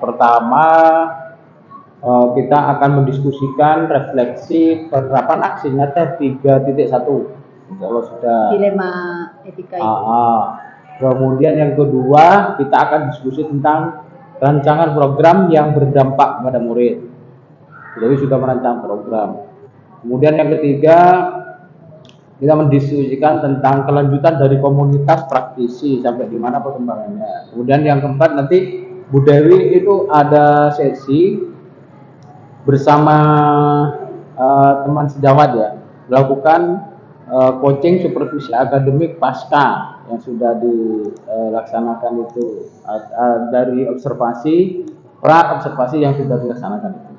pertama kita akan mendiskusikan refleksi penerapan aksi nyata 3.1. Kalau sudah dilema etika itu. Kemudian yang kedua kita akan diskusi tentang rancangan program yang berdampak pada murid. Jadi sudah merancang program. Kemudian yang ketiga kita mendiskusikan tentang kelanjutan dari komunitas praktisi sampai di mana perkembangannya. Kemudian yang keempat nanti Bu Dewi itu ada sesi bersama teman sejawat ya, melakukan coaching supervisi akademik pasca yang sudah dilaksanakan itu dari observasi, pra observasi yang sudah dilaksanakan itu.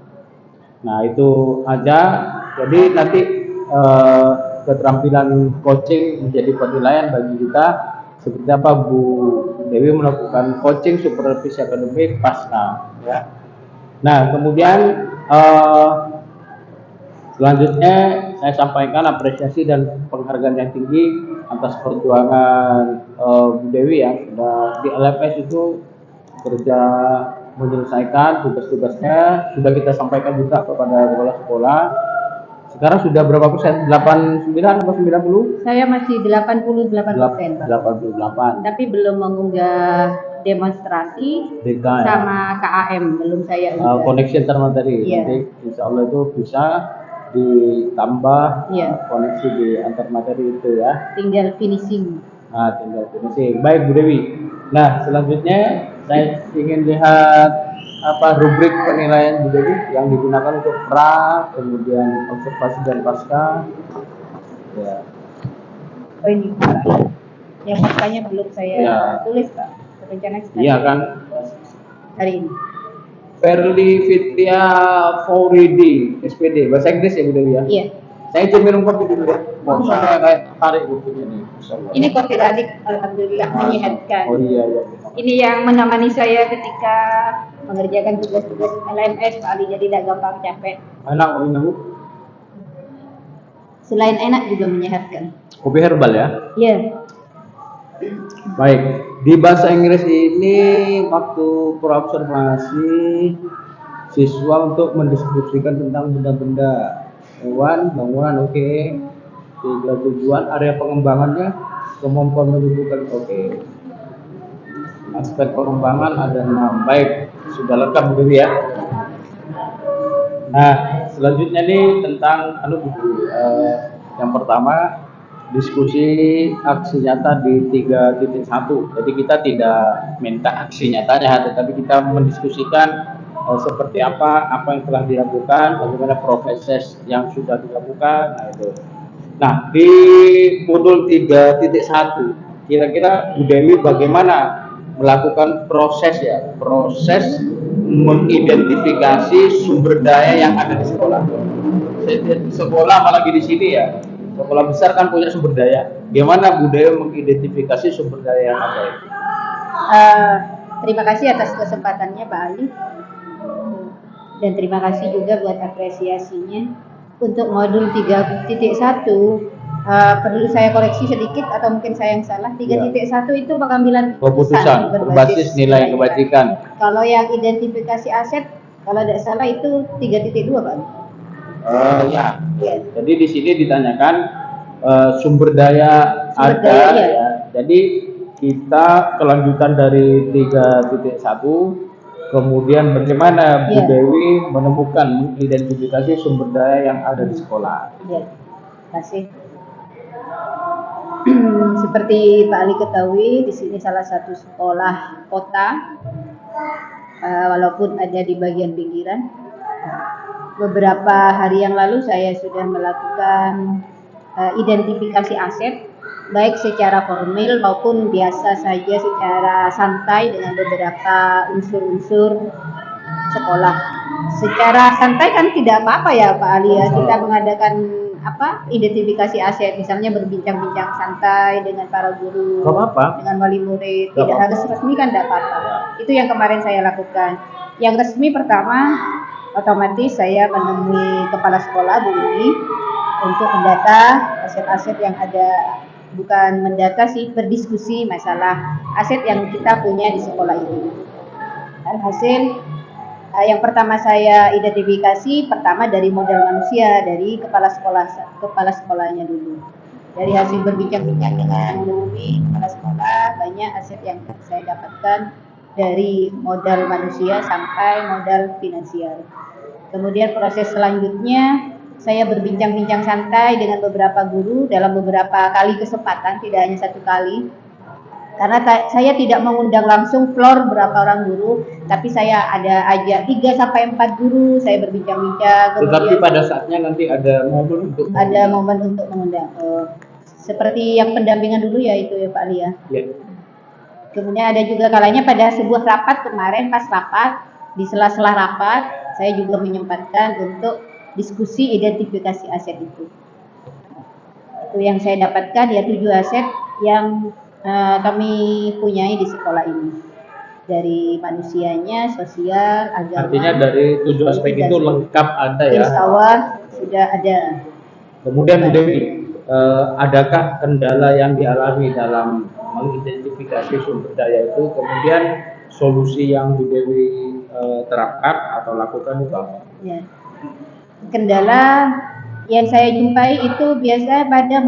Nah itu aja. Jadi nanti keterampilan coaching menjadi penilaian bagi kita seperti apa Bu Dewi melakukan coaching supervisi akademik pasca ya. Nah kemudian selanjutnya saya sampaikan apresiasi dan penghargaan yang tinggi atas perjuangan Bu Dewi yang sudah di LMS itu kerja menyelesaikan tugas-tugasnya. Sudah kita sampaikan juga kepada kepala sekolah. Sekarang sudah berapa persen? 89 atau 90? Saya masih 88%, Pak. 88. Tapi belum mengunggah demonstrasi sama KAM, belum saya unggah. Koneksi antar materi. Iya. Nanti insya Allah itu bisa ditambah koneksi di antar materi itu ya. Tinggal finishing. Tinggal finishing. Baik Bu Dewi. Nah selanjutnya saya ingin lihat rubrik penilaian Bu Dewi yang digunakan untuk pra, kemudian observasi dan pasca. Ya. Oh ini Pak. Yang paskanya belum saya tulis Pak. Rencana sekali. Iya kan. Hari ini. Verli Fitria Fauridi, SPD, bahasa Inggris ya Bu Dewi ya? Iya. Saya izin minum kopi dulu ya. Saya kayak tarik bukunya nih. Ini kopi adik, alhamdulillah menyehatkan. Oh iya. Ini yang menemani saya ketika mengerjakan tugas-tugas LMS Pak Ali, jadi tidak gampang capek. Enak kopinya Bu? Selain enak juga menyehatkan. Kopi herbal ya? Iya. Baik, di bahasa Inggris ini waktu observasi siswa untuk mendiskusikan tentang benda-benda hewan, bangunan oke. Tiga tujuan, area pengembangannya, kemampuan menyebutkan oke. Aspek pengembangan ada 6. Baik, sudah lengkap Bu Dewi ya. Nah, selanjutnya nih tentang yang pertama diskusi aksi nyata di 3.1. Jadi kita tidak minta aksi nyatanya, tetapi kita mendiskusikan seperti apa yang telah dilakukan, bagaimana proses yang sudah dilakukan. Nah di modul 3.1 kira-kira Bu Dewi bagaimana melakukan proses mengidentifikasi sumber daya yang ada di sekolah. Sekolah apalagi di sini ya. Sekolah besar kan punya sumber daya. Bagaimana Bu Dewi mengidentifikasi sumber daya yang ada itu? Terima kasih atas kesempatannya Pak Ali. Dan terima kasih juga buat apresiasinya. Untuk modul 3.1 perlu saya koreksi sedikit atau mungkin saya yang salah. 3.1 itu pengambilan keputusan berbasis nilai kebajikan. Kalau yang identifikasi aset kalau tidak salah itu 3.2 Pak. Ya. Jadi di sini ditanyakan sumber daya ada ya. Jadi kita kelanjutan dari 3.1, kemudian bagaimana Bu Dewi menemukan mengidentifikasi sumber daya yang ada di sekolah. Iya. Terima kasih. Seperti Pak Ali ketahui, di sini salah satu sekolah kota, walaupun ada di bagian pinggiran. Beberapa hari yang lalu saya sudah melakukan identifikasi aset, baik secara formal maupun biasa saja secara santai dengan beberapa unsur-unsur sekolah. Secara santai kan tidak apa-apa ya Pak Ali ya, kita mengadakan identifikasi aset, misalnya berbincang-bincang santai dengan para guru, dengan wali murid, tidak harus resmi kan tidak apa-apa. Itu yang kemarin saya lakukan. Yang resmi pertama, otomatis saya menemui kepala sekolah Bu Uni untuk mendata aset-aset yang ada, bukan mendata sih, berdiskusi masalah aset yang kita punya di sekolah ini. Alhasil yang pertama saya identifikasi pertama dari modal manusia, dari kepala sekolahnya dulu. Dari hasil berbincang-bincang dengan guru, kepala sekolah, banyak aset yang saya dapatkan dari modal manusia sampai modal finansial. Kemudian proses selanjutnya saya berbincang-bincang santai dengan beberapa guru dalam beberapa kali kesempatan, tidak hanya satu kali. Karena saya tidak mengundang langsung floor berapa orang guru, tapi saya ada ajak 3 sampai 4 guru, saya berbincang-bincang. Tetapi pada saatnya nanti ada momen untuk mengundang. Seperti yang pendampingan dulu ya itu ya Pak Ali ya. Kemudian ada juga kalanya pada sebuah rapat kemarin, pas rapat, di sela-sela rapat, saya juga menyempatkan untuk diskusi identifikasi aset itu. Itu yang saya dapatkan ya 7 aset yang kami punyai di sekolah ini, dari manusianya, sosial, agama. Artinya dari 7 aspek itu lengkap ada ya. Insya Allah sudah ada. Kemudian Bu Dewi, adakah kendala yang dialami dalam mengidentifikasi sumber daya itu? Kemudian solusi yang Bu Dewi terapkan atau lakukan itu apa? Ya. Kendala yang saya jumpai itu biasa pada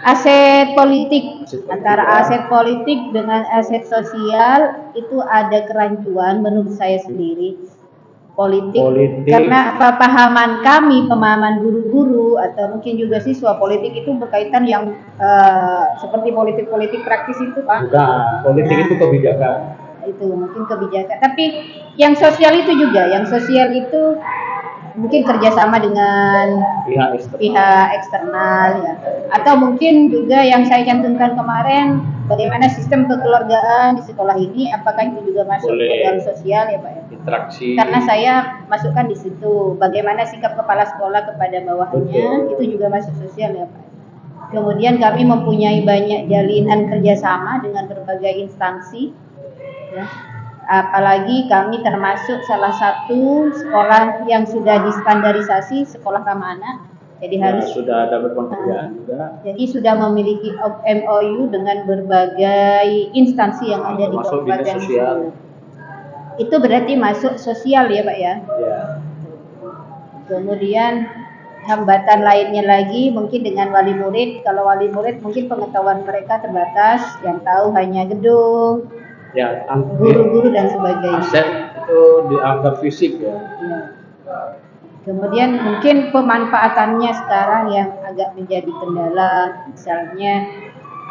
aset politik. Antara aset politik dengan aset sosial itu ada kerancuan menurut saya sendiri. Politik. Karena pemahaman kami, pemahaman guru-guru atau mungkin juga siswa, politik itu berkaitan yang seperti politik praktis itu Pak. Bukan, politik itu kebijakan. Itu mungkin kebijakan. Tapi yang sosial itu juga, yang sosial itu mungkin kerjasama dengan pihak eksternal ya, atau mungkin juga yang saya cantumkan kemarin, bagaimana sistem kekeluargaan di sekolah ini, apakah itu juga masuk ke dalam sosial ya Pak ya? Interaksi. Karena saya masukkan di situ, bagaimana sikap kepala sekolah kepada bawahannya, itu juga masuk sosial ya Pak. Kemudian kami mempunyai banyak jalinan kerjasama dengan berbagai instansi ya. Apalagi kami termasuk salah satu sekolah yang sudah distandarisasi sekolah ramah anak. Jadi harus sudah ada berkontribusi juga. Jadi sudah memiliki MOU dengan berbagai instansi yang ada di kabupaten sosial. Itu berarti masuk sosial ya Pak ya. Ya. Kemudian hambatan lainnya lagi mungkin dengan wali murid. Kalau wali murid mungkin pengetahuan mereka terbatas, yang tahu hanya gedung, ya, guru-guru dan sebagainya. Aset itu dianggap fisik ya. Kemudian mungkin pemanfaatannya sekarang yang agak menjadi kendala. Misalnya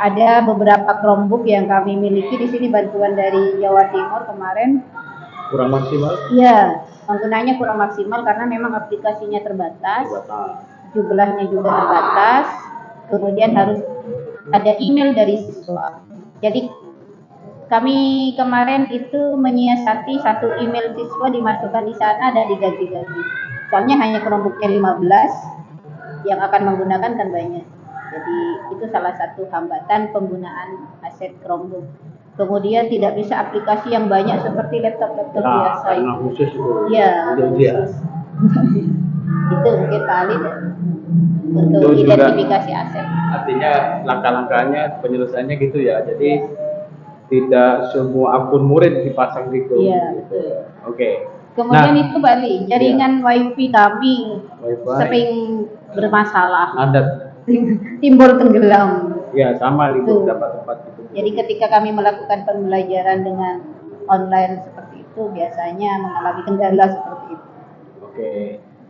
ada beberapa Chromebook yang kami miliki di sini, bantuan dari Jawa Timur kemarin. Kurang maksimal? Iya, penggunanya kurang maksimal karena memang aplikasinya terbatas. Jumlahnya juga terbatas. Kemudian harus ada email dari siswa. Jadi kami kemarin itu menyiasati satu email siswa dimasukkan di sana dan diganti-ganti. Soalnya hanya Chromebooknya 15, yang akan menggunakan kan banyak. Jadi itu salah satu hambatan penggunaan aset Chromebook. Kemudian tidak bisa aplikasi yang banyak seperti laptop-laptop biasa. Karena khusus itu. Iya, khusus. Itu mungkin Pak Ali untuk identifikasi aset. Artinya langkah-langkahnya penyelesaiannya gitu ya. Jadi tidak semua akun murid dipasang di Chrome. Iya, gitu. Oke. Kemudian itu Pak Ali, jaringan WiFi kami sering bermasalah. Ada timbul tenggelam. Ya, sama di beberapa tempat itu. Jadi ketika kami melakukan pembelajaran dengan online seperti itu, biasanya mengalami kendala seperti itu. Oke.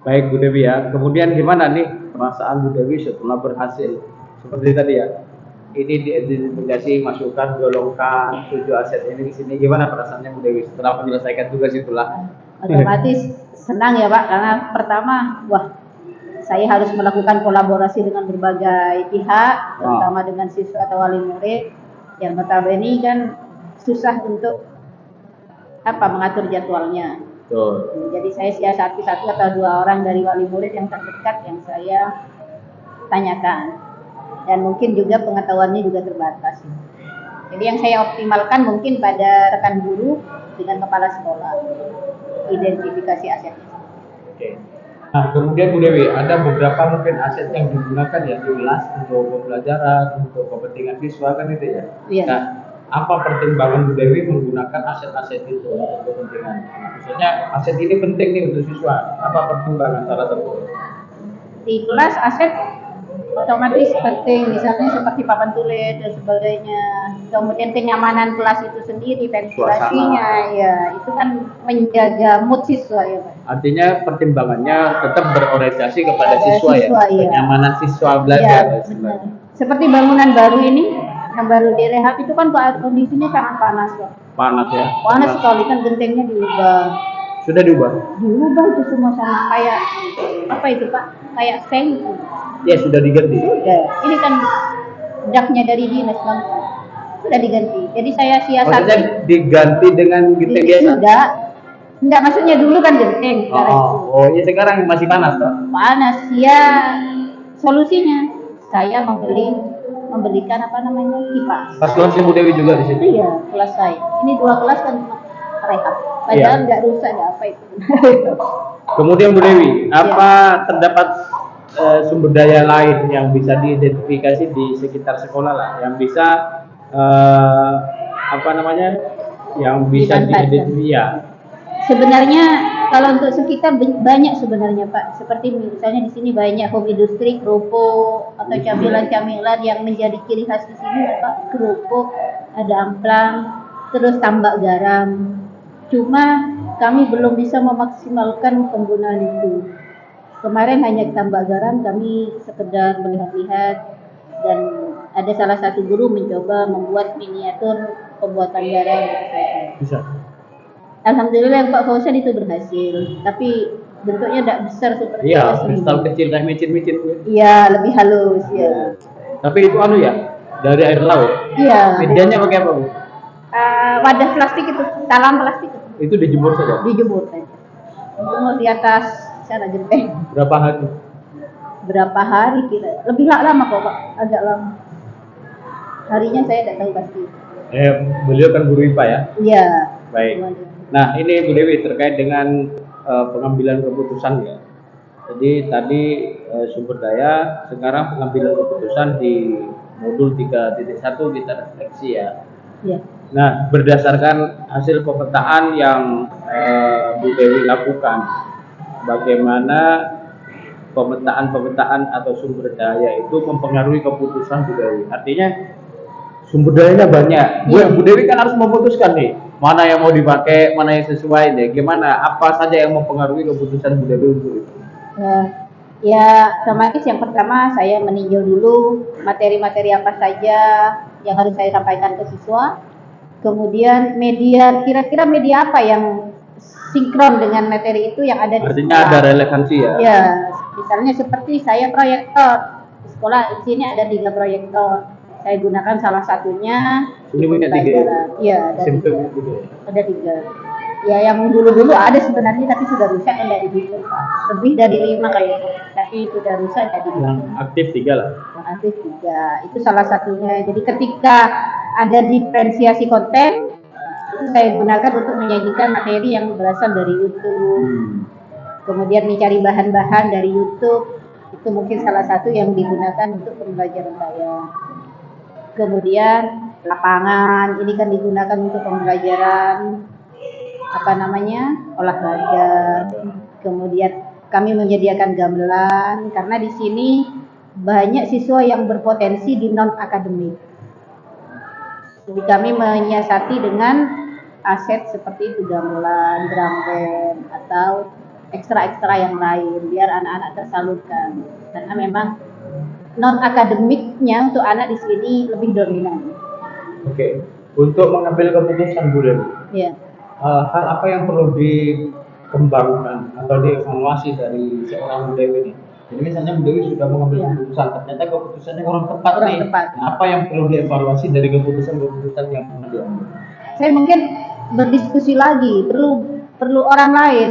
Baik Bu Dewi ya. Kemudian gimana nih perasaan Bu Dewi setelah berhasil seperti tadi ya? Ini diidentifikasi, masukkan, golongkan 7 aset ini di sini. Gimana perasaannya Bu Dewi setelah menyelesaikan tugas itulah? Otomatis senang ya Pak, karena pertama, saya harus melakukan kolaborasi dengan berbagai pihak, terutama dengan siswa atau wali murid. Yang notabene kan susah untuk mengatur jadwalnya. Betul. Jadi saya siasati 1 atau 2 orang dari wali murid yang terdekat yang saya tanyakan. Dan mungkin juga pengetahuannya juga terbatas. Jadi yang saya optimalkan mungkin pada rekan guru dengan kepala sekolah, identifikasi asetnya. Oke. Nah, kemudian Bu Dewi, ada beberapa mungkin aset yang digunakan ya di kelas untuk pembelajaran, untuk kepentingan siswa kan itu ya. Iya. Nah, apa pertimbangan Bu Dewi menggunakan aset-aset itu untuk kepentingan? Maksudnya aset ini penting nih untuk siswa. Apa pertimbangan salah satu? Di kelas aset otomatis penting, misalnya seperti papan tulis dan sebagainya. Kemudian kenyamanan kelas itu sendiri, ventilasinya, ya itu kan menjaga mood siswa ya Pak. Artinya pertimbangannya tetap berorientasi kepada Pada siswa ya, siswa, iya. kenyamanan siswa Ya, belajar. benar. Seperti bangunan baru ini, yang baru direhab itu kan kondisinya sangat panas Pak. Panas ya. Panas sekali kan, gentengnya diubah. Sudah diubah? Diubah itu semua sama kayak apa itu Pak? Kayak seng itu. Ya sudah diganti. Sudah. Ini kan daknya dari dinas Bang. Sudah diganti. Jadi saya siasati. Maksudnya diganti dengan genteng biasa? Enggak, maksudnya dulu kan genteng. Oh, ya sekarang masih panas toh? Panas ya. Solusinya saya membelikan apa namanya kipas. Pas kelas Bu Dewi juga di situ? Iya, kelas saya. Ini 2 kelas kan cuma rehab. Padahal nggak rusak, nggak apa itu. Kemudian Bu Dewi, apa terdapat sumber daya lain yang bisa diidentifikasi di sekitar sekolah lah, yang bisa apa namanya, yang bisa diidentifikasi ya? Sebenarnya kalau untuk sekitar banyak sebenarnya Pak. Seperti misalnya di sini banyak home industri, kerupuk atau camilan-camilan yang menjadi ciri khas di sini ya Pak. Kerupuk, ada amplang, terus tambak garam. Cuma kami belum bisa memaksimalkan penggunaan itu. Kemarin hanya tambak garam, kami sekedar melihat-lihat, dan ada salah satu guru mencoba membuat miniatur pembuatan garam. Bisa. Alhamdulillah Pak Fauzan itu berhasil, tapi bentuknya tidak besar seperti kristal kecil kayak micin-micin. Iya, lebih halus ya. Tapi itu ya, dari air laut. Iya. Medianya pakai apa Bu? Wadah plastik itu, talam plastik itu dijemur saja? Dijemur saja. Dijemur di atas sana genteng. Berapa hari? Berapa hari kira? Lebih lama kok Pak, agak lama. Harinya saya tidak tahu pasti. Beliau kan guru IPA ya? Iya. Baik. Nah ini Bu Dewi terkait dengan pengambilan keputusan ya. Jadi tadi sumber daya, sekarang pengambilan keputusan di modul 3.1 kita refleksi ya. Iya. Nah, berdasarkan hasil pemetaan yang Bu Dewi lakukan, bagaimana pemetaan atau sumber daya itu mempengaruhi keputusan Bu Dewi? Artinya sumber dayanya banyak. Bu Dewi kan harus memutuskan nih, mana yang mau dipakai, mana yang sesuai deh. Gimana? Apa saja yang mempengaruhi keputusan Bu Dewi untuk itu? Ya, otomatis yang pertama saya meninjau dulu materi-materi apa saja yang harus saya sampaikan ke siswa. Kemudian media, kira-kira media apa yang sinkron dengan materi itu yang ada di Artinya sekolah. Ada relevansi ya? Ya, misalnya seperti saya proyektor. Di sekolah di sini ada 3 proyektor. Saya gunakan salah satunya. Ini punya 3? Iya, ada 3. Ya, yang dulu-dulu ada sebenarnya tapi sudah rusak kan dari dulu Pak. Lebih dari 5 kayaknya. Tapi sudah rusak jadi. Yang aktif 3 lah. Yang aktif 3. Itu salah satunya. Jadi ketika ada diferensiasi konten, itu saya gunakan untuk menyajikan materi yang berasal dari YouTube. Kemudian mencari bahan-bahan dari YouTube. Itu mungkin salah satu yang digunakan untuk pembelajaran saya. Kemudian lapangan ini kan digunakan untuk pembelajaran olahraga. Kemudian kami menyediakan gamelan karena di sini banyak siswa yang berpotensi di non akademik. Jadi kami menyiasati dengan aset seperti itu, gamelan, drum band atau ekstra-ekstra yang lain biar anak-anak tersalurkan. Karena memang non akademiknya untuk anak di sini lebih dominan. Oke. Untuk mengambil keputusan Bu Dewi. Iya. Hal apa yang perlu dikembangkan atau dievaluasi dari seorang Bu Dewi ini? Jadi misalnya Bu Dewi sudah mengambil keputusan, ternyata keputusannya kurang tepat nih. Nah, apa yang perlu dievaluasi dari keputusan-keputusan yang pernah diambil? Saya mungkin berdiskusi lagi, perlu orang lain.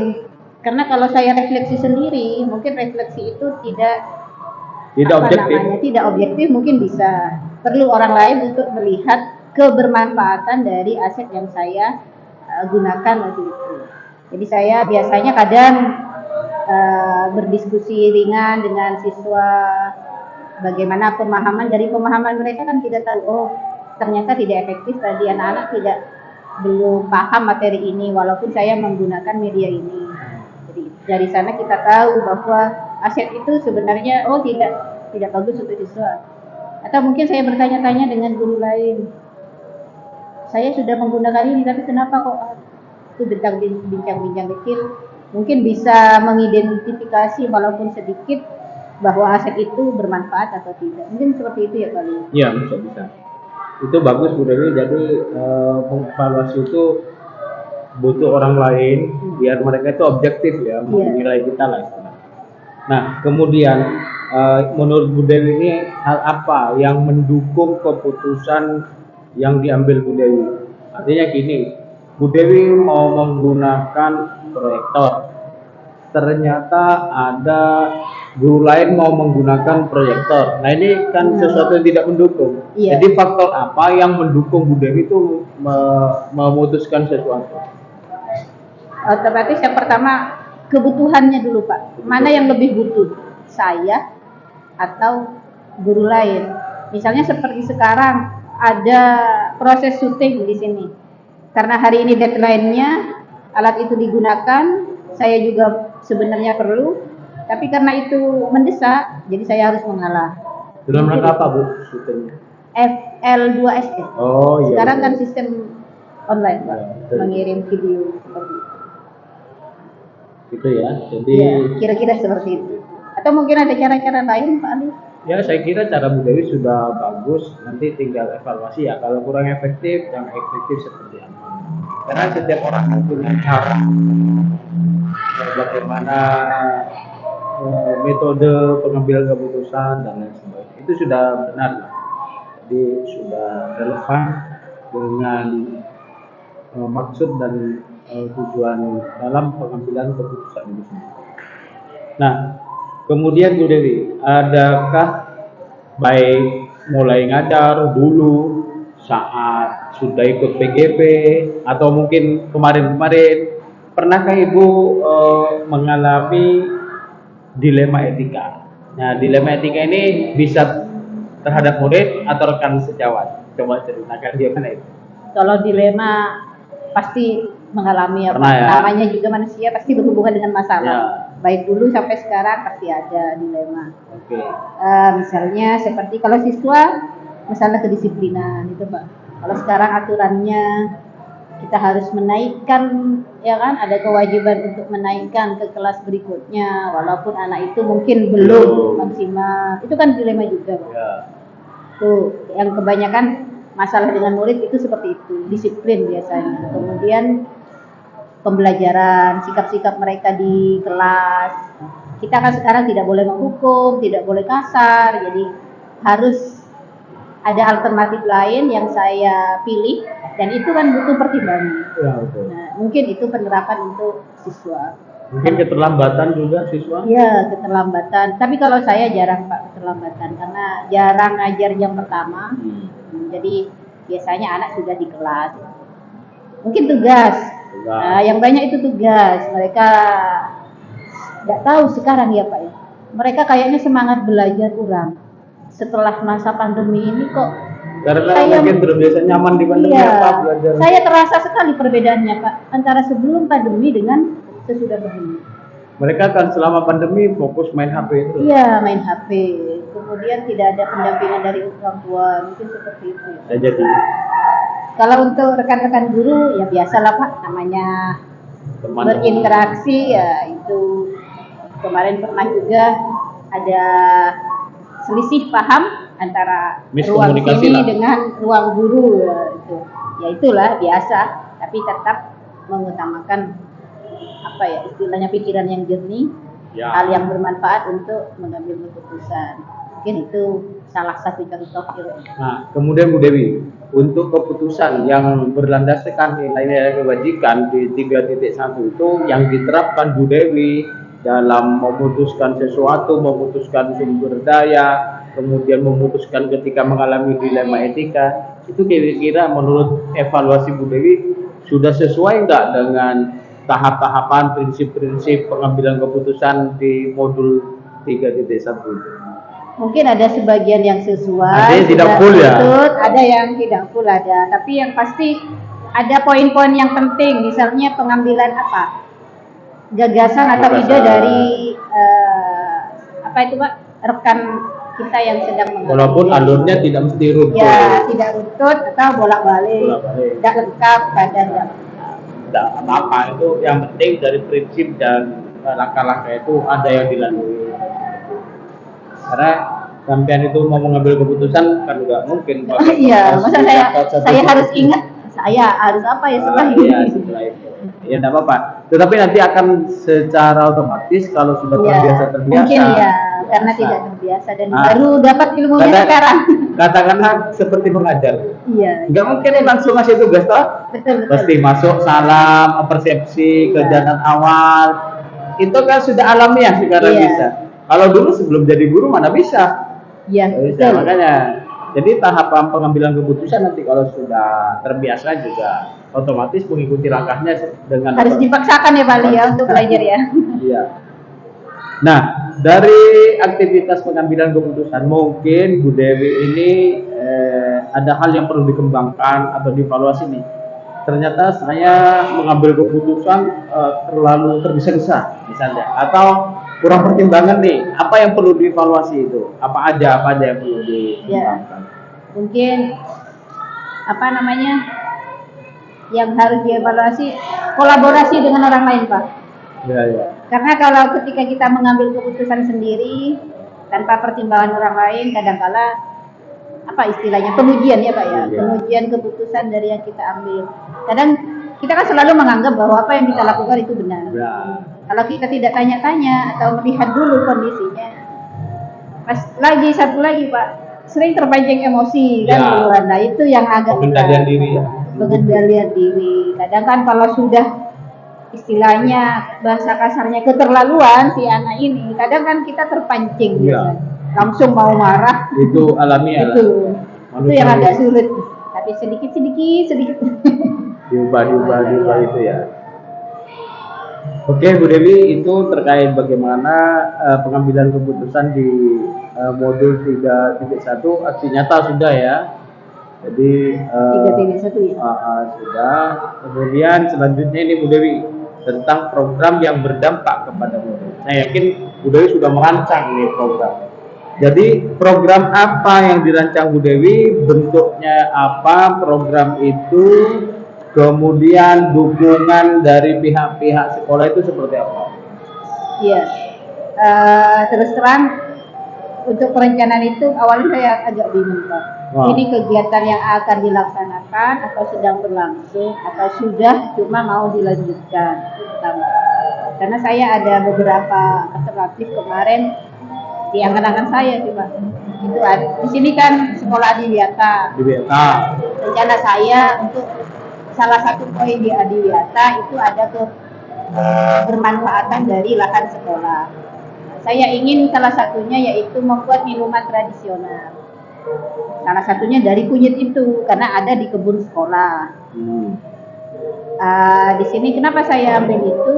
Karena kalau saya refleksi sendiri, mungkin refleksi itu tidak objektif, mungkin bisa. Perlu orang lain untuk melihat kebermanfaatan dari aset yang saya gunakan waktu itu. Jadi saya biasanya kadang berdiskusi ringan dengan siswa, bagaimana pemahaman mereka kan tidak tahu. ternyata tidak efektif tadi, anak-anak belum paham materi ini walaupun saya menggunakan media ini. Jadi dari sana kita tahu bahwa aset itu sebenarnya tidak bagus untuk siswa. Atau mungkin saya bertanya-tanya dengan guru lain, saya sudah menggunakan ini tapi kenapa kok itu bincang-bincang kecil mungkin bisa mengidentifikasi walaupun sedikit bahwa aset itu bermanfaat atau tidak. Mungkin seperti itu ya Pak Li. Iya, bisa. Itu bagus Bu Dewi, jadi mengevaluasi itu butuh orang lain biar mereka itu objektif ya menilai kita lah istilahnya. Nah, kemudian menurut Bu Dewi ini hal apa yang mendukung keputusan yang diambil Bu Dewi? Artinya gini, Bu Dewi mau menggunakan proyektor, ternyata ada guru lain mau menggunakan proyektor. Nah ini kan sesuatu yang tidak mendukung. Iya. Jadi faktor apa yang mendukung Bu Dewi itu memutuskan sesuatu? Otomatis yang pertama kebutuhannya dulu Pak. Mana yang lebih butuh? Saya atau guru lain? Misalnya seperti sekarang ada proses syuting di sini. Karena hari ini deadline-nya alat itu digunakan, saya juga sebenarnya perlu, tapi karena itu mendesak, jadi saya harus mengalah. Dalam rangka apa Bu syutingnya? FL2SD. Oh iya. Sekarang kan sistem online Pak, Ya, mengirim video seperti itu. Gitu ya. Jadi Ya, kira-kira seperti itu. Atau mungkin ada cara-cara lain Pak Ali? ya saya kira cara Bu Dewi sudah bagus, nanti tinggal evaluasi ya. Kalau kurang efektif, yang efektif seperti apa? Karena setiap orang punya cara bagaimana metode pengambilan keputusan dan lain sebagainya. Itu sudah benar, jadi sudah relevan dengan maksud dan tujuan dalam pengambilan keputusan itu sendiri. Nah, kemudian Bu Dewi, adakah baik mulai ngajar dulu saat sudah ikut PGP atau mungkin kemarin-kemarin pernahkah Ibu mengalami dilema etika? Nah, dilema etika ini bisa terhadap murid atau rekan sejawat. Coba ceritakan gimana itu. Kalau dilema pasti mengalami apa? Pernah ya? Namanya juga manusia pasti berhubungan dengan masalah. Ya. Baik dulu sampai sekarang pasti ada dilema. Oke. Misalnya seperti kalau siswa masalah kedisiplinan itu Pak. Kalau sekarang aturannya kita harus menaikkan, ya kan, ada kewajiban untuk menaikkan ke kelas berikutnya walaupun anak itu mungkin belum maksimal. Itu kan dilema juga Pak. Ya. Tuh, yang kebanyakan masalah dengan murid itu seperti itu, disiplin biasanya. Kemudian pembelajaran, sikap-sikap mereka di kelas. Kita kan sekarang tidak boleh menghukum, tidak boleh kasar, jadi harus ada alternatif lain yang saya pilih dan itu kan butuh pertimbangan. Ya, betul. Nah, mungkin itu penerapan untuk siswa. Mungkin keterlambatan juga siswa? Iya, keterlambatan. Tapi kalau saya jarang Pak keterlambatan karena jarang ngajar jam pertama. Jadi biasanya anak sudah di kelas. Mungkin tugas. Nah, yang banyak itu tugas. Mereka nggak tahu sekarang ya Pak ya. Mereka kayaknya semangat belajar kurang. Setelah masa pandemi ini kok Karena mungkin terbiasa nyaman di pandemi apa belajar. Saya terasa sekali perbedaannya Pak antara sebelum pandemi dengan sesudah pandemi. Mereka kan selama pandemi fokus main HP itu. Iya, main HP. Kemudian tidak ada pendampingan dari orang tua, mungkin seperti itu. Ya, jadi Kalau untuk rekan-rekan guru ya biasalah Pak, namanya teman berinteraksi ya itu. Kemarin pernah juga ada selisih paham antara ruang sini dengan ruang guru ya, itu. Ya itulah biasa, tapi tetap mengutamakan apa ya istilahnya pikiran yang jernih, hal yang bermanfaat untuk mengambil keputusan. Mungkin itu salah satu contoh. Nah, kemudian Bu Dewi, untuk keputusan yang berlandaskan nilai-nilai kebajikan di 3.1 itu yang diterapkan Bu Dewi dalam memutuskan sesuatu, memutuskan sumber daya, kemudian memutuskan ketika mengalami dilema etika, itu kira-kira menurut evaluasi Bu Dewi sudah sesuai nggak dengan tahap-tahapan prinsip-prinsip pengambilan keputusan di modul 3.1 itu? Mungkin ada sebagian yang sesuai, Ada yang tidak full ya? Betul, ada yang tidak full ada. Tapi yang pasti ada poin-poin yang penting, misalnya pengambilan apa? Gagasan atau ide dari apa itu Pak? Rekan kita yang sedang mengambil. Walaupun alurnya tidak mesti runtut. Ya, tidak runtut atau bolak-balik. Tidak lengkap, kadang tidak. Tidak apa-apa, itu yang penting dari prinsip dan langkah-langkah itu ada yang dilalui. Karena sampean itu mau mengambil keputusan kan nggak mungkin. Iya, masa saya harus ingat saya harus apa ya setelah ini. Iya, setelah itu. Ya tidak apa-apa. Tetapi nanti akan secara otomatis kalau sudah terbiasa. Mungkin ya, karena tidak terbiasa dan baru dapat ilmunya sekarang. Katakanlah seperti mengajar. Iya. Nggak mungkin langsung ngasih tugas toh. Betul. Pasti masuk salam, persepsi, kejadian awal. Itu kan sudah alamiah sekarang bisa. Kalau dulu sebelum jadi guru mana bisa? Iya. Makanya. Jadi tahapan pengambilan keputusan nanti kalau sudah terbiasa juga otomatis mengikuti langkahnya dengan harus dipaksakan ya Pak ya untuk belajar ya. Iya. Nah, dari aktivitas pengambilan keputusan mungkin Bu Dewi ini ada hal yang perlu dikembangkan atau dievaluasi nih. Ternyata saya mengambil keputusan terlalu tergesa-gesa misalnya atau kurang pertimbangan nih, apa yang perlu dievaluasi itu? Apa aja yang perlu dikembangkan? Ya, mungkin apa namanya yang harus dievaluasi kolaborasi dengan orang lain Pak. Ya. Karena kalau ketika kita mengambil keputusan sendiri tanpa pertimbangan orang lain, kadangkala apa istilahnya pengujian ya Pak ya, pengujian keputusan dari yang kita ambil. Kadang kita kan selalu menganggap bahwa apa yang kita lakukan itu benar. Ya. Kalau kita tidak tanya-tanya atau melihat dulu kondisinya, satu lagi Pak, sering terpancing emosi kan duluan. Nah itu yang agak pengendalian diri ya. Pengendalian diri. Kadang kan kalau sudah istilahnya bahasa kasarnya keterlaluan si anak ini, kadang kan kita terpancing gitu. Langsung mau marah. Itu alamiah. Itu yang agak sulit. Tapi sedikit. diubah itu ya. Oke Bu Dewi, itu terkait bagaimana pengambilan keputusan di modul 3.1 aksi nyata sudah ya. Jadi 3.1 ya. Sudah. Kemudian selanjutnya ini Bu Dewi tentang program yang berdampak kepada murid. Saya yakin Bu Dewi sudah merancang nih program. Jadi program apa yang dirancang Bu Dewi, bentuknya apa program itu, kemudian dukungan dari pihak-pihak sekolah itu seperti apa? Iya, terus terang untuk perencanaan itu awalnya saya agak bingung Pak. Ini kegiatan yang akan dilaksanakan atau sedang berlangsung atau sudah cuma mau dilanjutkan. Karena saya ada beberapa alternatif kemarin di angan-angan saya sih Pak. Itu di sini kan sekolah Adiwiyata. Rencana saya untuk salah satu poin di Adiwiyata itu ada bermanfaatan dari lahan sekolah. Saya ingin salah satunya yaitu membuat minuman tradisional. Salah satunya dari kunyit itu karena ada di kebun sekolah. Di sini kenapa saya ambil itu?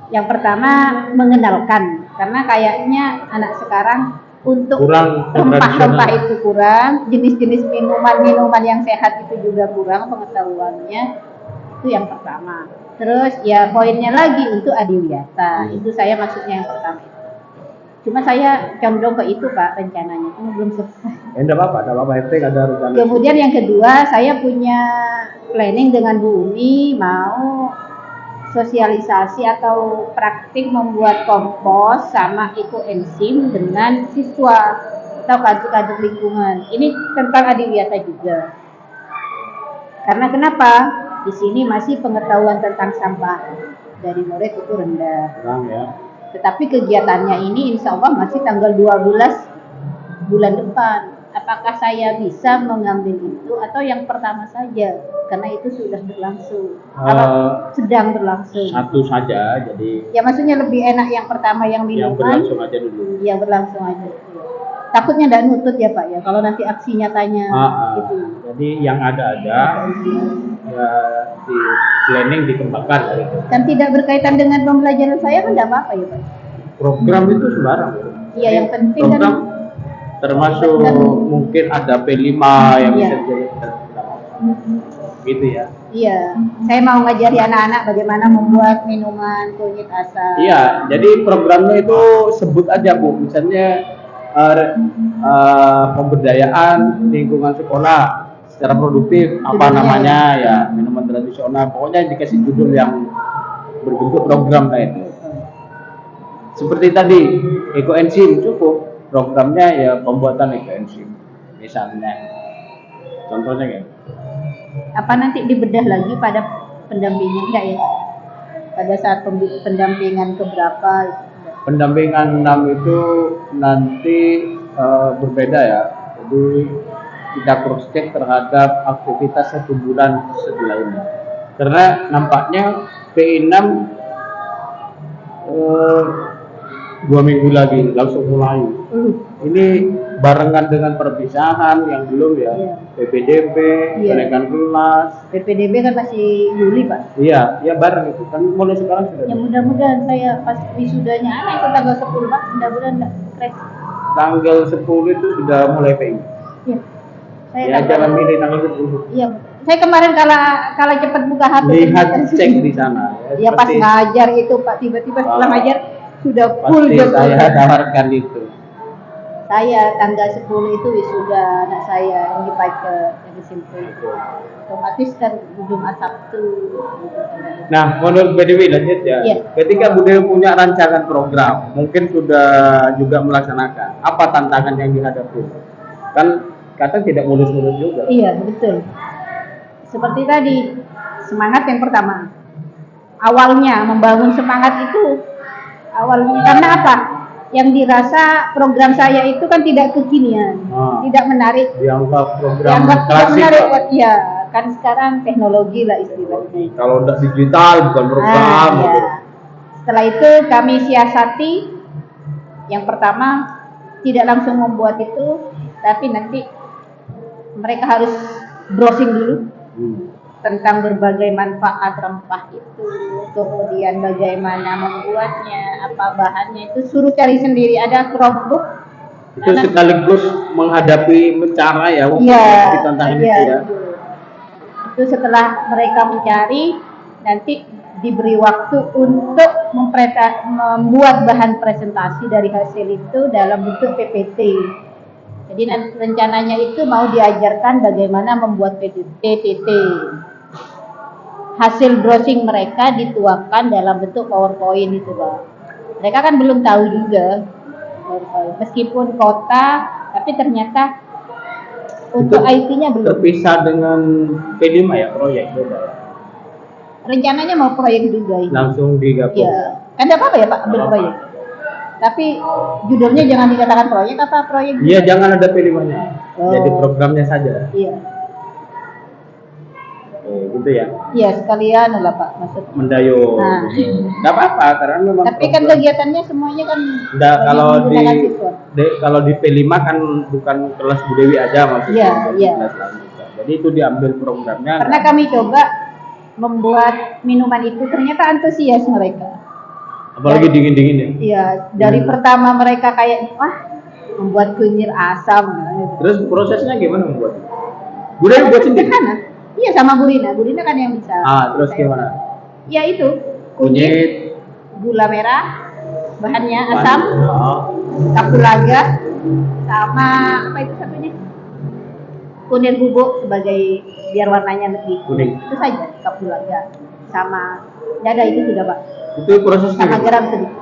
Yang pertama mengenalkan karena kayaknya anak sekarang untuk rempah-rempah itu kurang, jenis-jenis minuman yang sehat itu juga kurang pengetahuannya. Itu yang pertama. Terus ya poinnya lagi untuk Adiwiyata. Itu saya maksudnya yang pertama itu. Cuma saya condong ke itu Pak rencananya, cuma belum selesai. Enggak apa-apa, ada rencana. Kemudian yang kedua, saya punya planning dengan Bu Umi mau sosialisasi atau praktik membuat kompos sama ekoenzim dengan siswa atau kaduk-kaduk lingkungan. Ini tentang Adiwiyata juga. Karena kenapa? Di sini masih pengetahuan tentang sampah dari murid itu rendah. Ya. Tetapi kegiatannya ini insya Allah masih tanggal 12 bulan depan. Apakah saya bisa mengambil itu atau yang pertama saja? Karena itu sudah berlangsung. Sedang berlangsung. Satu saja, jadi. Ya maksudnya lebih enak yang pertama yang minuman. Yang berlangsung aja dulu. Iya berlangsung aja. Takutnya tidak nutut ya Pak ya. Kalau nanti aksi nyatanya gitu. Jadi yang ada ya di planning dikembangkan gitu. Dan tidak berkaitan dengan pembelajaran saya kan tidak apa-apa ya Pak. Program itu sembarang. Iya yang penting program, kan termasuk mungkin ada P5 yang bisa Iya. dijadikan gitu ya. Iya, saya mau ngajari anak-anak bagaimana membuat minuman kunyit asam. Iya, jadi programnya itu sebut aja Bu, misalnya pemberdayaan lingkungan sekolah secara produktif, apa Judulnya namanya ya, minuman tradisional, pokoknya dikasih judul yang berbentuk program lah itu. Seperti tadi, ekoenzim cukup, programnya ya pembuatan ekoenzim, misalnya, contohnya kayak. Apa nanti dibedah lagi pada pendampingan enggak ya? Pada saat pendampingan keberapa? Pendampingan 6 itu nanti berbeda ya. Jadi kita cross check terhadap aktivitas 1 bulan setelah ini. Karena nampaknya P6 2 minggu lagi langsung mulai. Ini barengan dengan perpisahan yang belum ya. Iya. PPDB, Iya. kenaikan kelas. PPDB kan masih Juli Pak. Iya, ya bareng itu kan mulai sekarang sudah. Ya mudah-mudahan saya pas wisudanya anak itu tanggal 10 Pak, mudah-mudahan enggak stres. Tanggal 10 itu sudah mulai PI. Iya. Saya Ya jangan milih tanggal 10. Iya. Saya kemarin kala cepat buka HP. Lihat cek di sana. Ya pas Seperti ngajar itu Pak, tiba-tiba setelah Ah. ngajar sudah full pasti jadwal. saya tawarkan itu. Saya tanggal 10 itu wisuda anak saya yang di Pace yang SMP. Otomatis kan Jumat Sabtu. Nah, menurut BDW lanjut ya. Iya. Ketika Bude punya rancangan program, mungkin sudah juga melaksanakan. Apa tantangan yang dihadapi? Kan kadang tidak mulus-mulus juga. Iya betul. Seperti tadi semangat yang pertama. Awalnya membangun semangat itu awalnya karena apa? Yang dirasa program saya itu kan tidak kekinian, Ah. tidak menarik. Dianggap program Dianggap tidak klasik. menarik. Pak. Iya, kan sekarang teknologi lah istilahnya. Kalau udah digital bukan program. Iya. gitu. Setelah itu kami siasati. Yang pertama tidak langsung membuat itu, tapi nanti mereka harus browsing dulu tentang berbagai manfaat rempah itu, kemudian bagaimana membuatnya, apa bahannya itu suruh cari sendiri. Ada Chromebook. Itu sekaligus menghadapi cara ya, Iya, tantangan iya, itu ya. itu setelah mereka mencari, nanti diberi waktu untuk membuat bahan presentasi dari hasil itu dalam bentuk PPT. Jadi rencananya itu mau diajarkan bagaimana membuat PPT. Hasil browsing mereka dituangkan dalam bentuk PowerPoint itu, Pak. Mereka kan belum tahu juga. Meskipun kota, tapi ternyata untuk IT-nya belum. Terpisah dengan P5 ya, proyek beda. Rencananya mau proyek juga ini. Langsung digabung. Iya. Kan tidak apa-apa ya Pak, ambil Apa-apa. proyek. Tapi judulnya jangan dikatakan proyek apa proyek. Iya, jangan ada P5-nya. Oh. Jadi programnya saja. Iya. Gitu ya. Iya, sekalian lah Pak maksudnya. Mendayo. Nah. Nggak apa-apa karena memang Tapi kan kegiatannya semuanya kan Nggak, banyak kalau menggunakan siswa. kalau di P5 kan bukan kelas Bu Dewi aja maksudnya. Iya, Jadi iya. kelas lain juga. Jadi itu diambil programnya. Karena kami coba membuat minuman itu ternyata antusias mereka. apalagi dingin-dingin ya. Iya, dari pertama mereka kayak wah membuat kunyit asam. Gitu. Terus prosesnya gimana membuat? Bu Dewi buat sendiri. Sederhana. Iya sama Burina kan yang bisa. Terus gimana? Ya itu Kunyit, gula merah, bahannya asam, Oh. kapulaga, sama apa itu satunya? Kunir bubuk sebagai biar warnanya lebih Kuning. Itu saja kapulaga sama dada itu sudah Pak. Itu prosesnya. Sama gimana? garam sedikit.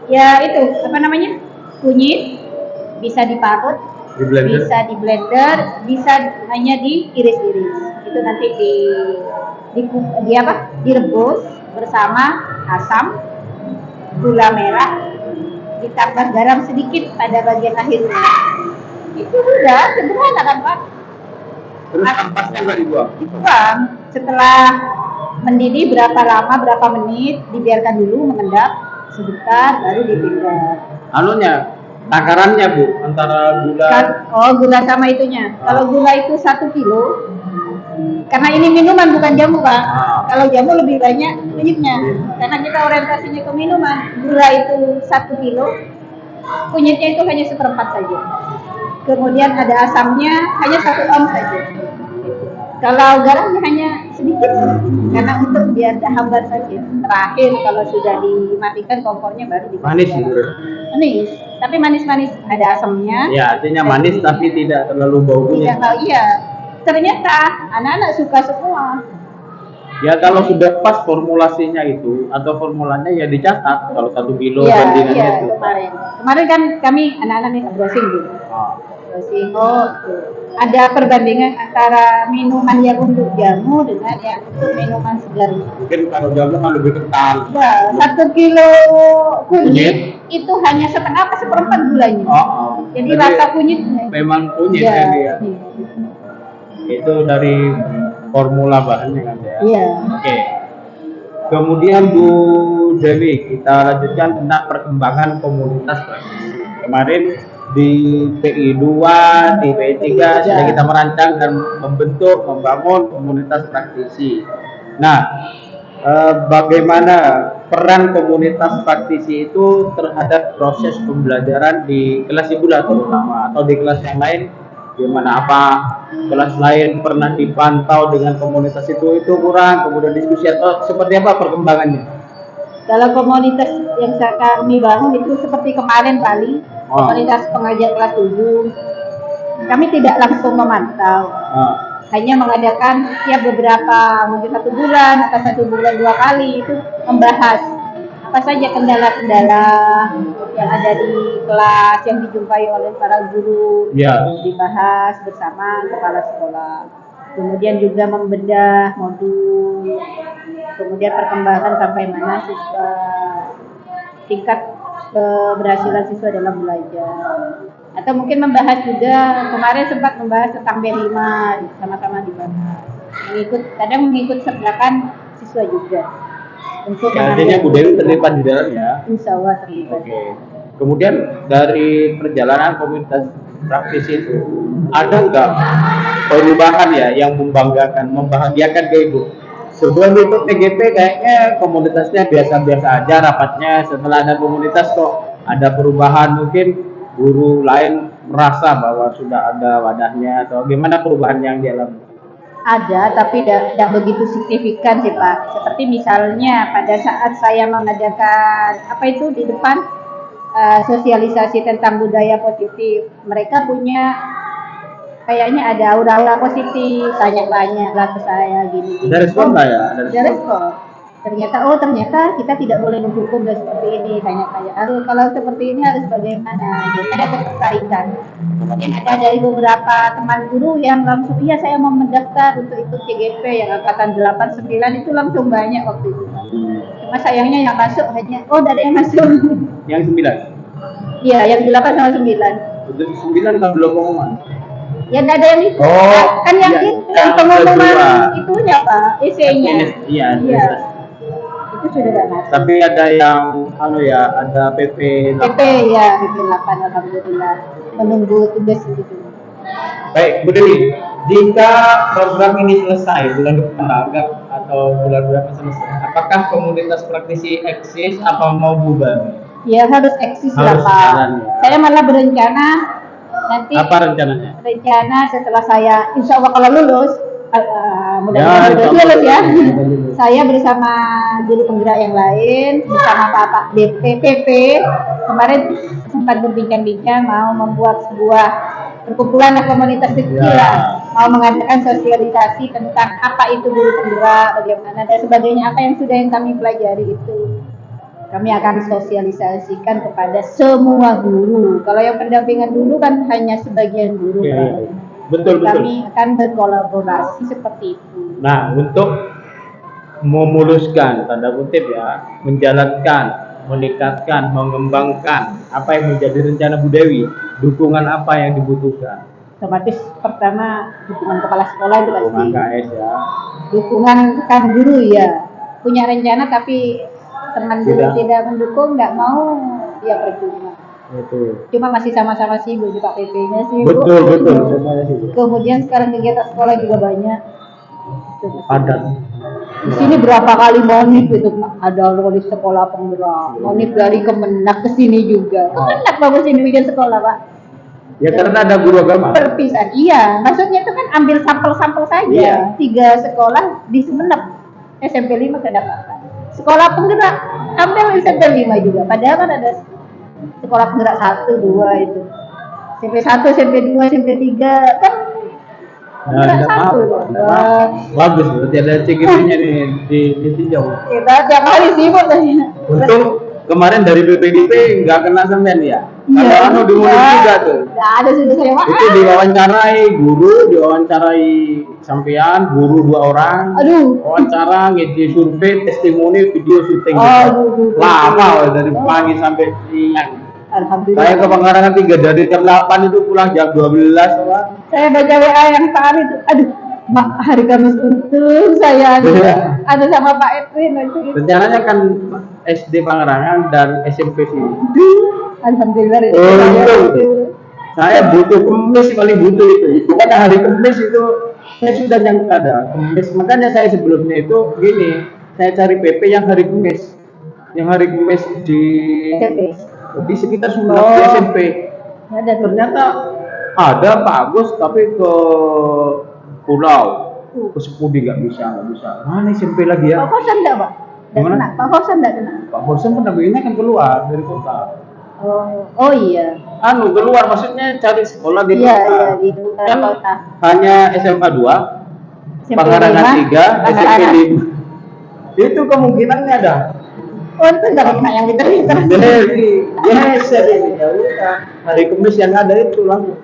Ya itu apa namanya? Kunyit bisa diparut, Di blender. bisa di blender, bisa hanya diiris-iris. Itu nanti di apa? Direbus bersama asam, gula merah, ditambah garam sedikit pada bagian akhirnya. Itu udah sederhana kan Pak? Terus ampasnya nggak dibuang. Dibuang setelah mendidih berapa lama, berapa menit, dibiarkan dulu mengendap sebentar, baru dipindah. Anunya, takarannya Bu, antara gula. Oh gula sama itunya. Kalau gula itu 1 kilo, karena ini minuman bukan jamu Pak. Kalau jamu lebih banyak kunyitnya. Karena kita orientasinya ke minuman. Gula itu 1 kilo, kunyitnya itu hanya 1/4 saja. kemudian ada asamnya hanya 1 ounce saja. Kalau garamnya hanya sedikit, karena untuk biar hambar saja. Terakhir kalau sudah dimatikan kompornya baru dikasih Manis garam. gitu. Manis, tapi manis-manis, ada asamnya. Ya, artinya manis tapi tidak terlalu bau Tidak kunyit. tahu, iya. Ternyata anak-anak suka semua. Ya kalau sudah pas formulasinya itu atau formulanya ya dicatat kalau 1 kilo Iya, bandingannya iya, itu. kemarin kan kami anak-anak nih browsing dulu. Ah. Browsing, ada perbandingan antara minuman yang untuk jamu dengan yang untuk minuman segar. Mungkin kalau jamu kan lebih kental. Ya, 1 kilo kunyit itu hanya setengah atau seperempat gulanya. Jadi rasa kunyitnya. Memang kunyit Ya, ya dia. iya. Itu dari formula bahannya kan ya. Iya. Oke. Kemudian Bu Dewi, kita lanjutkan tentang perkembangan komunitas praktisi. Kemarin di PI 2, di PI 3 sudah kita merancang dan membangun komunitas praktisi. Nah, bagaimana peran komunitas praktisi itu terhadap proses pembelajaran di kelas ibu terutama atau di kelas yang lain? Gimana, apa kelas lain pernah dipantau dengan komunitas itu kurang, kemudian diskusi atau seperti apa perkembangannya? Kalau komunitas yang kami bangun itu seperti kemarin kali, komunitas pengajar kelas 7, kami tidak langsung memantau, hanya mengadakan setiap beberapa, mungkin 1 bulan atau 1 bulan 2 kali itu membahas apa saja kendala-kendala yang ada di kelas yang dijumpai oleh para guru, dibahas bersama kepala sekolah. Kemudian juga membedah modul, kemudian perkembangan sampai mana siswa, tingkat keberhasilan siswa dalam belajar. Atau mungkin membahas juga, kemarin sempat membahas tentang B5, sama-sama dibahas. Kadang mengikut sertakan siswa juga. Untuk artinya Bu Dewi terlibat di dalamnya. Insya Allah terlibat. Oke. Kemudian dari perjalanan komunitas praktisi itu ada nggak perubahan ya yang membanggakan, membahagiakan ke Ibu? Sebelum itu TGP kayaknya komunitasnya biasa-biasa aja rapatnya. Setelah ada komunitas kok ada perubahan, mungkin guru lain merasa bahwa sudah ada wadahnya atau gimana perubahan yang dialami? Ada, tapi tidak begitu signifikan sih Pak. Seperti misalnya pada saat saya mengadakan apa itu di depan sosialisasi tentang budaya positif, mereka punya kayaknya ada aura-aura positif, tanya-tanya lah ke saya gini. Ada respon nggak ya? Ada respon. Ternyata kita tidak boleh menghukum dan seperti ini, tanya-tanya. Kalau seperti ini harus bagaimana? Jadi ada ketertarikan. Kemudian ada dari beberapa teman guru yang langsung, iya saya mau mendaftar untuk ikut CGP yang angkatan 8, 9 itu langsung banyak waktu itu. Cuma sayangnya yang masuk hanya, ada yang masuk. Yang 9? Iya, yang 8 sama 9. Untuk 9 kan belum pengumuman. Ya nggak ada yang ikut. Kan yang itu, yang pengumuman itunya Pak, EC-nya. Iya. Itu sudah ada masuk. Tapi ada yang ada PP 8 alhamdulillah, menunggu tugas itu. Baik, Bu Dewi, jika program ini selesai bulan depan atau bulan berapa selesai, apakah komunitas praktisi eksis atau mau bubar? Ya harus eksis lah Pak. Jalan, ya. Saya malah berencana nanti. Apa rencananya? Rencana setelah saya, insya Allah kalau lulus, mudah-mudahan lulus ya. Saya bersama guru penggerak yang lain, bersama Pak DPP, kemarin sempat berbincang-bincang mau membuat sebuah perkumpulan komunitas kecil lah, mau mengadakan sosialisasi tentang apa itu guru penggerak, bagaimana dan sebagainya, apa yang kami pelajari itu. Kami akan sosialisasikan kepada semua guru. Kalau yang pendampingan dulu kan hanya sebagian guru. Betul. Kami akan berkolaborasi seperti itu. Nah, untuk memuluskan tanda kutip ya, menjalankan, meningkatkan, mengembangkan apa yang menjadi rencana Bu Dewi, dukungan apa yang dibutuhkan? Otomatis pertama dukungan kepala sekolah itu pasti. Dukungan KS ya. Dukungan rekan guru ya. Punya rencana tapi teman guru tidak mendukung, nggak mau, ya percuma. Betul. Cuma masih sama-sama sibuk di Pak PP-nya sih. Betul. Kemudian sekarang kegiatan sekolah juga banyak. Padat. Di sini berapa kali monif itu ada di sekolah penggerak, monif dari Kemenak ke sini juga. Kemenak bagus ini bikin sekolah Pak. Ya karena ada guru agama. Perpisahan, iya. Maksudnya itu kan ambil sampel-sampel saja. Iya. 3 sekolah di Sumeneb, SMP 5 kedapatan. Sekolah penggerak ambil SMP 5 juga. Padahal kan ada sekolah penggerak 1, 2 itu. SMP 1, SMP 2, SMP 3 kan penggerak Nggak 1. apa-apa. Bagus, berarti ada CGP-nya di tinjau. Kita tiap hari sibuk tanya. Untung kemarin dari BPDP nggak kena sampean ya. Iya. Kalau dimulut juga tuh. Nggak ada sudah saya makan. Itu diwawancarai guru, diwawancarai sampean, guru 2 orang. Aduh. Wawancara, ngisi survei, testimoni, video syuting. Aduh. Lama dari pagi sampai siang. Alhamdulillah. Saya ke Pengarangan 3 dari jam 8 itu pulang jam 12. Pak. Saya baca WA yang saat itu, aduh, Mak, hari Kamis untung saya ada sama Pak Edwin itu. Rencananya kan SD Pengarangan dan SMP sini. Alhamdulillah itu Saya butuh kemis, paling butuh itu. Karena hari kemis itu saya sudah yang ada kemis. Makanya saya sebelumnya itu gini, saya cari PP yang hari kemis, di sekitar Sumeneb di SMP. ada tuh. Ternyata ada Pak Agus tapi ke pulau, ke Sepudi nggak bisa. Mana SMP lagi ya? Pak Fosan enggak, Pak? Enggak Gimana? kena. Pak Fosan enggak kena. Pak Bosan pernah begini kan keluar dari kota. Oh iya. Keluar maksudnya cari sekolah di Iya, kota. iya di luar Kan kota. hanya SMA 2, SMP Pengarangan 5, 3, SMP Pengarangan. 5. Itu kemungkinannya ada. Oh, itu enggak kena yang pintar-pintar. Jadi, jadi ya udah. Hari Kamis yang ada itu langsung.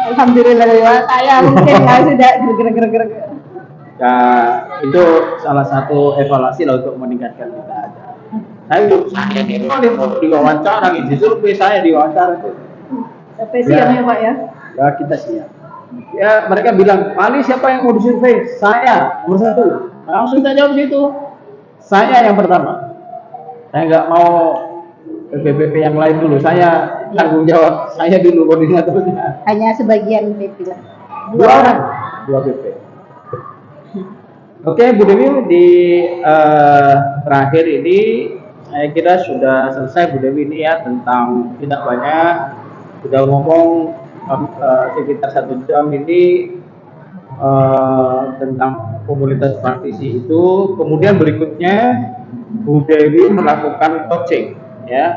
Alhamdulillah ya, saya mungkin nggak sudah gerak. Ya, itu salah satu evaluasi lah untuk meningkatkan kita aja. Saya diwawancara, ngisi survei saya diwawancara tuh. Tapi siang ya, Pak ya. Ya kita siap. Ya mereka bilang, Ali siapa yang mau disurvei? Saya, nomor 1. Langsung saya jawab gitu. Saya yang pertama. Saya nggak mau BPP yang lain dulu. Saya tanggung jawab. Saya dulu koordinatornya. Hanya sebagian PP. 2 orang, 2 BP. Oke, Bu Dewi di terakhir ini saya kira sudah selesai Bu Dewi ini ya tentang tidak banyak sudah ngomong sekitar 1 jam ini tentang komunitas praktisi itu. Kemudian berikutnya Bu Dewi melakukan coaching ya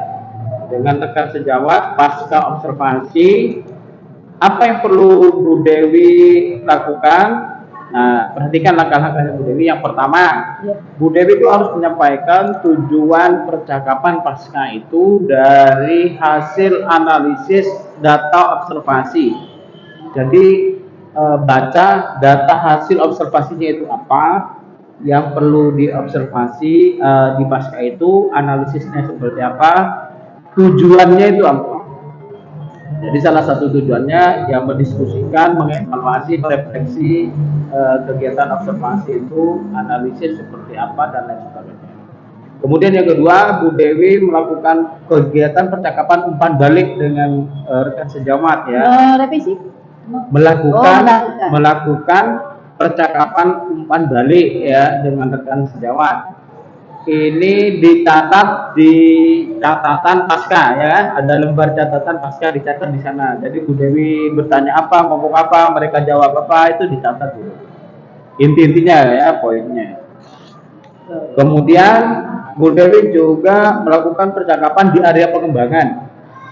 dengan rekan sejawat pasca observasi. Apa yang perlu Bu Dewi lakukan? Nah, perhatikan langkah-langkahnya Bu Dewi. Yang pertama, Bu Dewi itu harus menyampaikan tujuan percakapan pasca itu dari hasil analisis data observasi. Jadi baca data hasil observasinya itu apa, yang perlu diobservasi di pasca itu, analisisnya seperti apa, tujuannya itu apa. Jadi salah satu tujuannya yang mendiskusikan, mengevaluasi, merefleksi kegiatan observasi itu, analisis seperti apa dan lain sebagainya. Kemudian yang kedua, Bu Dewi melakukan kegiatan percakapan umpan balik dengan rekan sejawat ya. Revisi? Melakukan percakapan umpan balik ya dengan rekan sejawat. Ini dicatat di catatan pasca ya, ada lembar catatan pasca dicatat di sana. Jadi Bu Dewi bertanya apa, ngomong apa, mereka jawab apa, itu dicatat dulu. Inti-intinya ya, poinnya. Kemudian Bu Dewi juga melakukan percakapan di area pengembangan.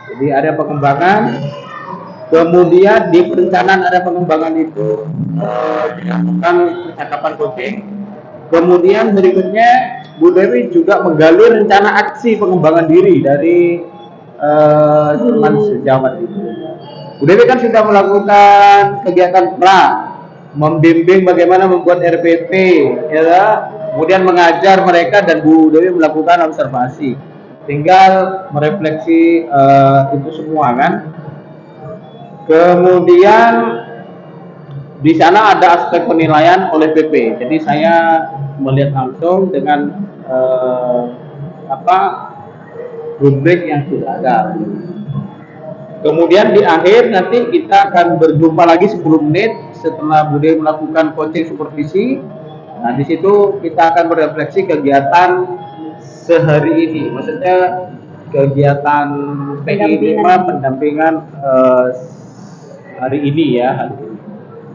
Jadi area pengembangan, kemudian di perencanaan area pengembangan itu dilakukan percakapan coaching. Kemudian berikutnya Bu Dewi juga menggali rencana aksi pengembangan diri dari teman sejawat itu. Bu Dewi kan sudah melakukan kegiatan pra, membimbing bagaimana membuat RPP, ya, kemudian mengajar mereka dan Bu Dewi melakukan observasi. Tinggal merefleksi itu semua kan. Kemudian di sana ada aspek penilaian oleh PP. Jadi saya melihat langsung dengan rubrik yang sudah ada. Kemudian di akhir nanti kita akan berjumpa lagi 10 menit setelah Bu Dewi melakukan coaching supervisi. Nah, di situ kita akan merefleksi kegiatan sehari ini. Maksudnya kegiatan PI 5 pendampingan hari ini ya. Hari ini.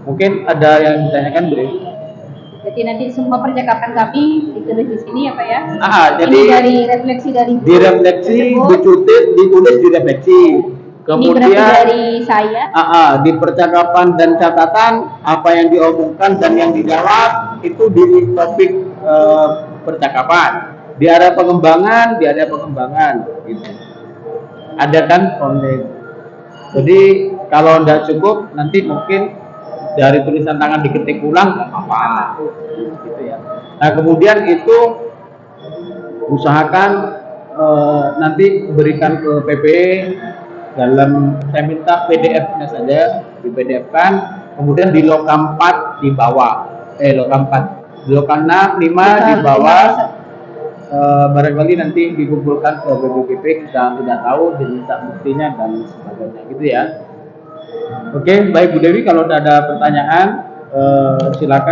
Mungkin ada yang ditanyakan, Bre? Jadi nanti semua percakapan kami ditulis di sini ya Pak ya. Jadi ini dari refleksi dari direfleksi, ditulis direfleksi. Kemudian ini berarti dari saya. Di percakapan dan catatan apa yang diomongkan dan yang dijawab itu di topik percakapan. Di area pengembangan, gitu. Ada kan konten. Jadi kalau tidak cukup nanti mungkin dari tulisan tangan diketik ulang nggak apa-apa, gitu ya. Nah kemudian itu usahakan nanti berikan ke PPE dalam, saya minta PDF-nya saja di PDF-kan, kemudian di lokam 4 di bawah, lokam 4, di lokam 6, 5 di bawah. Barangkali nanti dikumpulkan ke BPKP, kita tidak tahu diminta buktinya dan sebagainya, gitu ya. Oke, baik Bu Dewi, kalau ada pertanyaan silakan.